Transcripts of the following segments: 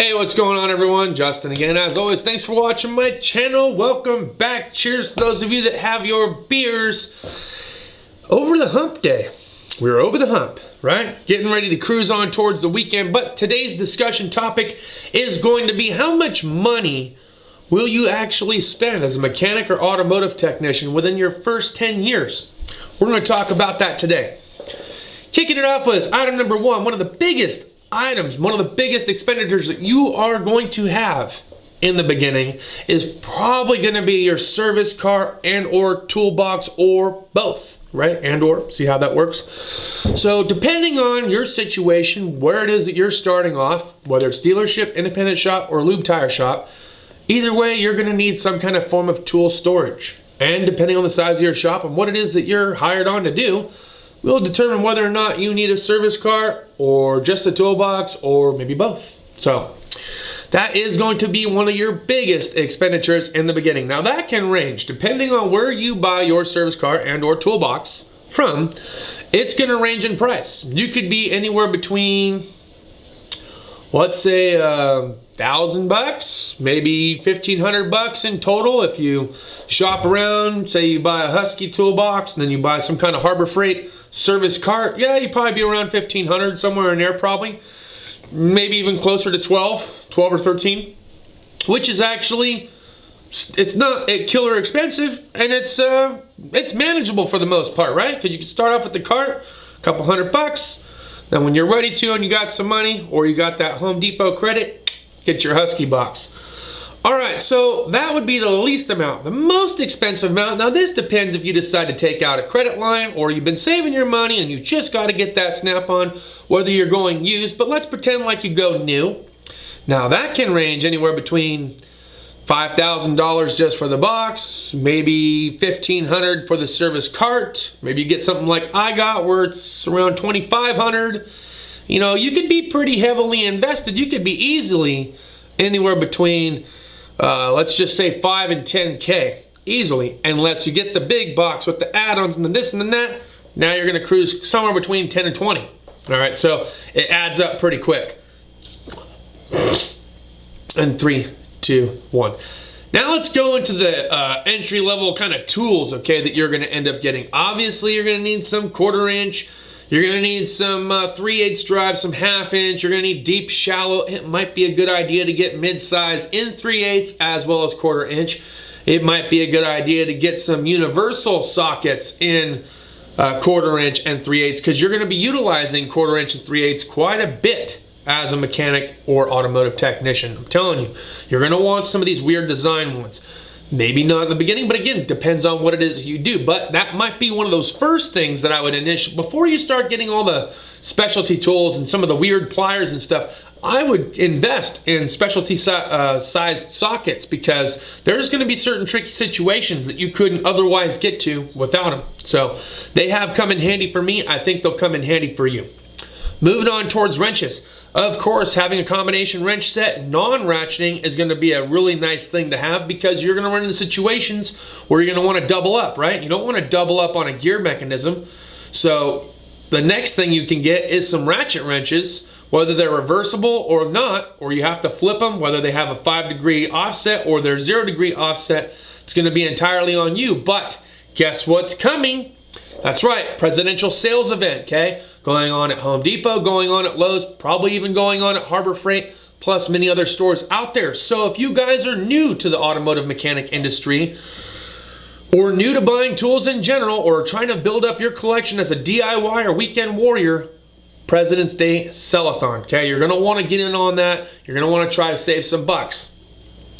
Hey, what's going on, everyone? Justin again. As always, thanks for watching my channel. Welcome back. Cheers to those of you that have your beers. Over the hump day. We're over the hump, right? Getting ready to cruise on towards the weekend. But today's discussion topic is going to be how much money will you actually spend as a mechanic or automotive technician within your first 10 years? We're going to talk about that today. Kicking it off with item number one of the biggest items, one of the biggest expenditures that you are going to have in the beginning is probably going to be your service car and or toolbox, or both, right? And or, see how that works? So depending on your situation, where it is that you're starting off, whether it's dealership, independent shop, or lube tire shop, either way, you're going to need some kind of form of tool storage. And depending on the size of your shop and what it is that you're hired on to do, will determine whether or not you need a service car or just a toolbox or maybe both. So that is going to be one of your biggest expenditures in the beginning. Now that can range depending on where you buy your service car and or toolbox from. It's going to range in price. You could be anywhere between, let's say, $1,000, maybe $1,500 in total. If you shop around, say you buy a Husky toolbox and then you buy some kind of Harbor Freight service cart, yeah, you'd probably be around $1,500, somewhere in there probably. Maybe even closer to 12 or 13, which is actually, it's not killer expensive, and it's manageable for the most part, right? Because you can start off with the cart, a couple $100. Then when you're ready to and you got some money or you got that Home Depot credit, get your Husky box. All right, so that would be the least amount. The most expensive amount, now this depends if you decide to take out a credit line or you've been saving your money and you just got to get that Snap-on, whether you're going used, but let's pretend like you go new. Now that can range anywhere between $5,000 just for the box, maybe $1,500 for the service cart. Maybe you get something like I got where it's around $2,500. You know, you could be pretty heavily invested. You could be easily anywhere between, let's just say 5 and 10K easily, unless you get the big box with the add-ons and the this and the that. Now you're going to cruise somewhere between 10 and 20. All right, so it adds up pretty quick. And 3, 2, 1. Now let's go into the entry-level kind of tools, okay, that you're going to end up getting. Obviously, you're going to need some 1/4 inch. You're going to need some 3/8 drive, some 1/2 inch. You're going to need deep, shallow. It might be a good idea to get mid-size in 3/8 as well as 1/4 inch. It might be a good idea to get some universal sockets in 1/4 inch and 3/8 because you're going to be utilizing 1/4 inch and 3/8 quite a bit as a mechanic or automotive technician. I'm telling you, you're going to want some of these weird design ones. Maybe not in the beginning, but again, it depends on what it is that you do. But that might be one of those first things that I would initially, before you start getting all the specialty tools and some of the weird pliers and stuff, I would invest in specialty sized sockets because there's going to be certain tricky situations that you couldn't otherwise get to without them. So they have come in handy for me. I think they'll come in handy for you. Moving on towards wrenches. Of course, having a combination wrench set, non-ratcheting, is going to be a really nice thing to have because you're going to run into situations where you're going to want to double up, right? You don't want to double up on a gear mechanism. So the next thing you can get is some ratchet wrenches, whether they're reversible or not, or you have to flip them, whether they have a 5-degree offset or they're 0-degree offset. It's going to be entirely on you. But guess what's coming? That's right, presidential sales event, okay? Going on at Home Depot, going on at Lowe's, probably even going on at Harbor Freight, plus many other stores out there. So if you guys are new to the automotive mechanic industry, or new to buying tools in general, or trying to build up your collection as a DIY or weekend warrior, President's Day Sell-a-thon, okay? You're gonna wanna get in on that. You're gonna wanna try to save some bucks.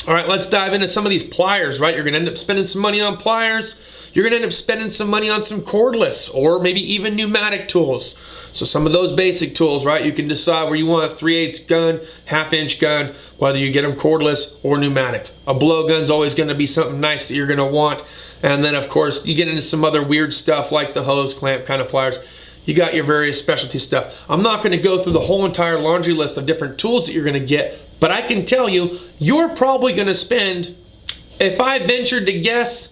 All right, let's dive into some of these pliers, right? You're gonna end up spending some money on pliers. You're going to end up spending some money on some cordless or maybe even pneumatic tools. So some of those basic tools, right? You can decide where you want a 3/8 gun, 1/2 inch gun, whether you get them cordless or pneumatic. A blowgun's always going to be something nice that you're going to want. And then, of course, you get into some other weird stuff like the hose clamp kind of pliers. You got your various specialty stuff. I'm not going to go through the whole entire laundry list of different tools that you're going to get, but I can tell you, you're probably going to spend, if I ventured to guess,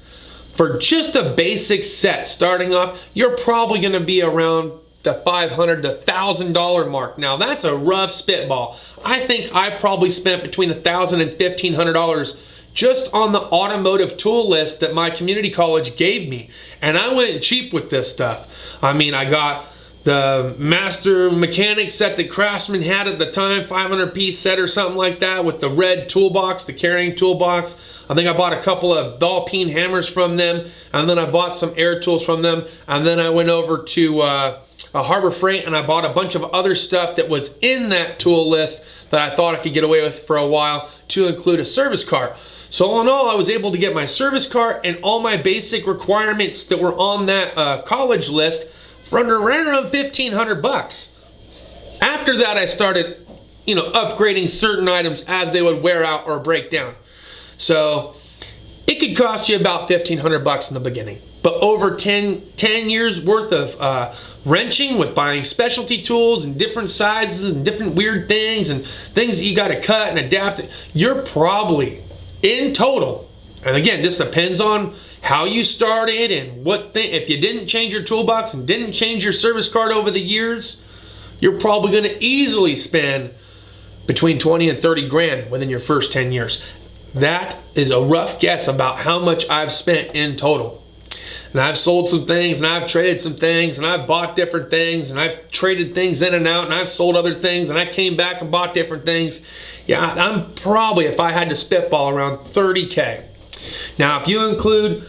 for just a basic set starting off, you're probably going to be around the $500 to $1,000 mark. Now that's a rough spitball. I think I probably spent between $1,000 and $1,500 just on the automotive tool list that my community college gave me. And I went cheap with this stuff. I mean, I got the master mechanic set that Craftsman had at the time, 500-piece set or something like that, with the red toolbox, the carrying toolbox. I think I bought a couple of ball peen hammers from them, and then I bought some air tools from them, and then I went over to a Harbor Freight and I bought a bunch of other stuff that was in that tool list that I thought I could get away with for a while, to include a service cart. So all in all, I was able to get my service cart and all my basic requirements that were on that college list for under around $1,500. After that, I started, upgrading certain items as they would wear out or break down. So it could cost you about $1,500 in the beginning. But over 10 years worth of wrenching, with buying specialty tools and different sizes and different weird things and things that you got to cut and adapt, you're probably in total, and again, this depends on how you started and if you didn't change your toolbox and didn't change your service card over the years, you're probably going to easily spend between 20 and 30 grand within your first 10 years. That is a rough guess about how much I've spent in total. And I've sold some things, and I've traded some things, and I've bought different things, and I've traded things in and out, and I've sold other things, and I came back and bought different things. Yeah, I'm probably, if I had to spitball, around 30K. Now, if you include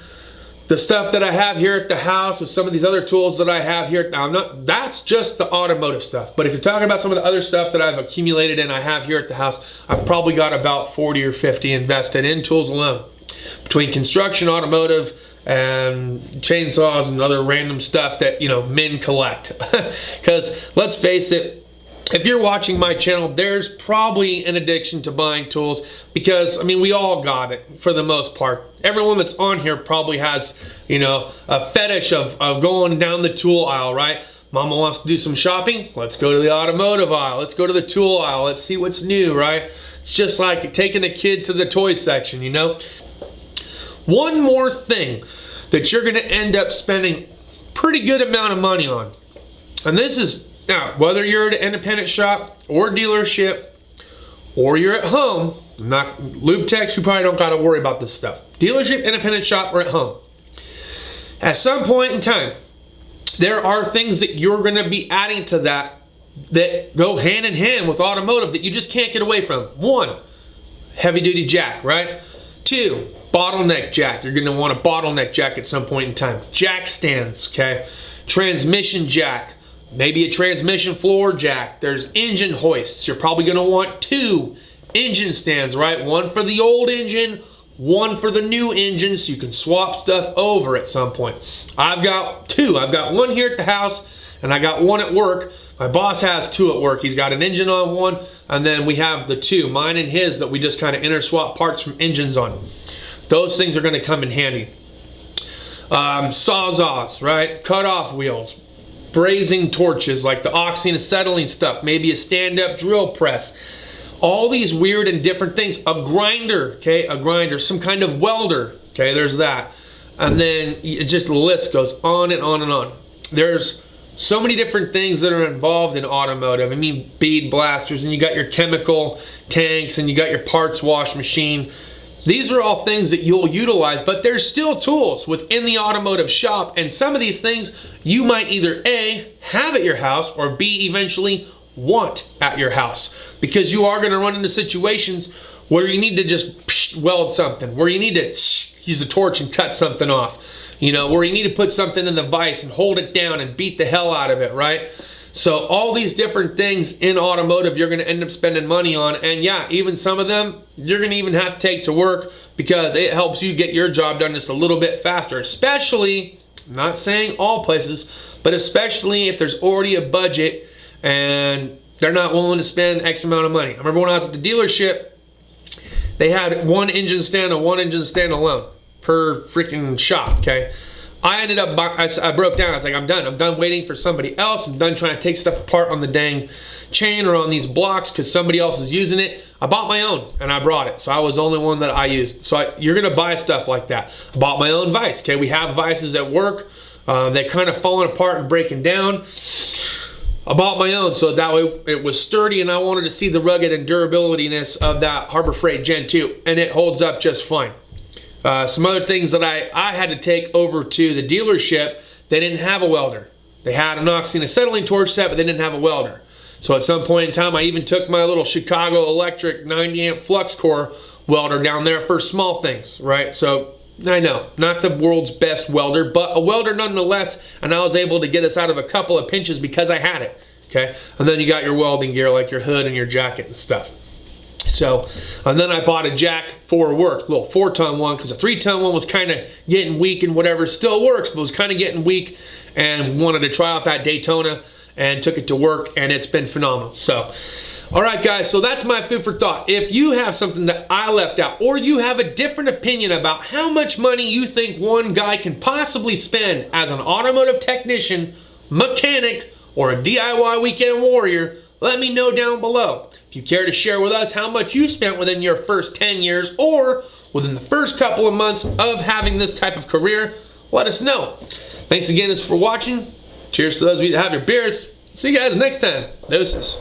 the stuff that I have here at the house with some of these other tools that I have here, that's just the automotive stuff. But if you're talking about some of the other stuff that I've accumulated and I have here at the house, I've probably got about 40 or 50 invested in tools alone. Between construction, automotive, and chainsaws and other random stuff that men collect. Because let's face it, if you're watching my channel, there's probably an addiction to buying tools, because we all got it for the most part. Everyone that's on here probably has a fetish of going down the tool aisle, right? Mama wants to do some shopping, let's go to the automotive aisle, let's go to the tool aisle, let's see what's new, right? It's just like taking a kid to the toy section. One more thing that you're going to end up spending pretty good amount of money on. And this is, now, whether you're at an independent shop or dealership or you're at home, lube techs, you probably don't got to worry about this stuff. Dealership, independent shop, or at home. At some point in time, there are things that you're going to be adding to that go hand in hand with automotive that you just can't get away from. 1, heavy duty jack, right? 2, bottleneck jack. You're going to want a bottleneck jack at some point in time. Jack stands, okay? Transmission jack. Maybe a transmission floor jack. There's engine hoists. You're probably going to want 2 engine stands, right? 1 for the old engine, 1 for the new engine, so you can swap stuff over at some point. I've got 2. I've got 1 here at the house, and I got 1 at work. My boss has 2 at work. He's got an engine on 1, and then we have the 2, mine and his, that we just kind of interswap parts from engines on. Those things are going to come in handy. Sawzalls, right? Cut-off wheels. Brazing torches, like the oxyacetylene stuff. Maybe a stand-up drill press. All these weird and different things. A grinder, okay? A grinder. Some kind of welder, okay? There's that. And then the list goes on and on and on. There's so many different things that are involved in automotive. Bead blasters, and you got your chemical tanks, and you got your parts wash machine. These are all things that you'll utilize, but there's still tools within the automotive shop, and some of these things you might either A, have at your house, or B, eventually want at your house, because you are going to run into situations where you need to just weld something, where you need to use a torch and cut something off, where you need to put something in the vise and hold it down and beat the hell out of it, right? So all these different things in automotive you're going to end up spending money on, and yeah, even some of them you're going to even have to take to work, because it helps you get your job done just a little bit faster, especially, I'm not saying all places, but especially if there's already a budget and they're not willing to spend X amount of money. I remember when I was at the dealership, they had 1 engine stand and 1 engine stand alone per freaking shop, okay? I ended up, I broke down. I was like, I'm done. I'm done waiting for somebody else. I'm done trying to take stuff apart on the dang chain or on these blocks because somebody else is using it. I bought my own and I brought it. So I was the only one that I used. So you're going to buy stuff like that. I bought my own vise. Okay, we have vices at work. They're kind of falling apart and breaking down. I bought my own so that way it was sturdy, and I wanted to see the rugged and durability-ness of that Harbor Freight Gen 2, and it holds up just fine. Some other things that I had to take over to the dealership, they didn't have a welder. They had an oxy acetylene torch set, but they didn't have a welder. So at some point in time, I even took my little Chicago Electric 90 amp flux core welder down there for small things, right? So I know, not the world's best welder, but a welder nonetheless, and I was able to get us out of a couple of pinches because I had it, okay? And then you got your welding gear like your hood and your jacket and stuff. So, and then I bought a jack for work, a little 4-ton one, because a 3-ton one was kind of getting weak and whatever. Still works, but was kind of getting weak, and wanted to try out that Daytona and took it to work, and it's been phenomenal. So, all right, guys, so that's my food for thought. If you have something that I left out, or you have a different opinion about how much money you think one guy can possibly spend as an automotive technician, mechanic, or a DIY weekend warrior, let me know down below. If you care to share with us how much you spent within your first 10 years or within the first couple of months of having this type of career, let us know. Thanks again for watching. Cheers to those of you that have your beers. See you guys next time. Deuces.